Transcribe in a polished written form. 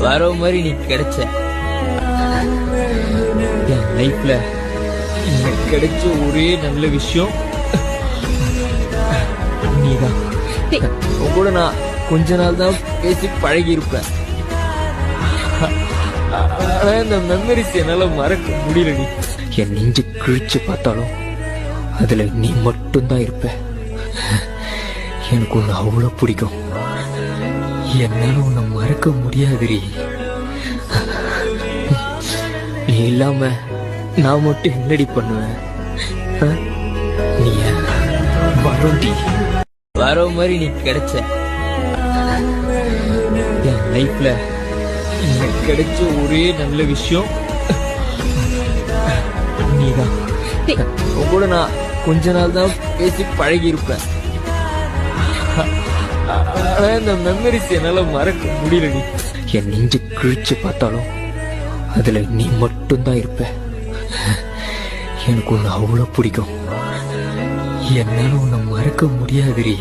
வர மாதிரி நீ கிடைச்ச என் லைஃப்ல எனக்கு கிடைச்ச ஒரே நல்ல விஷயம் நீதான். உன் கூட நான் கொஞ்ச நாள் தான் பேசி பழகி இருப்பேன். ஆனா இந்த மெமரிஸ் என்னால மறக்க முடியல. நீ என் நெஞ்சு கிழிச்சு பார்த்தாலும் அதுல நீ மட்டும்தான் இருப்ப. எனக்கு உன்னை அவ்வளவு பிடிக்கும். என்னால உன்னை மறக்க முடியாதுரி. நீ இல்லாம நான் மட்டும் என்னடி பண்ணுவேன்? நீ வருண்டி வர மாதிரி நீ கிடைச்ச என் லைஃப்ல எனக்கு கிடைச்ச ஒரே நல்ல விஷயம் நீதான். உன் கூட நான் கொஞ்ச நாள் தான் பேசி பழகி இருப்பேன். ஆனா இந்த மெமரிஸ் என்னால மறக்க முடியல. நீ என் நெஞ்சு கிழிச்சு பார்த்தாலும் அதுல நீ மட்டும்தான் இருப்ப. எனக்கு உன்னை அவ்வளவு பிடிக்கும். என்னால உன்னை மறக்க முடியாதுரி.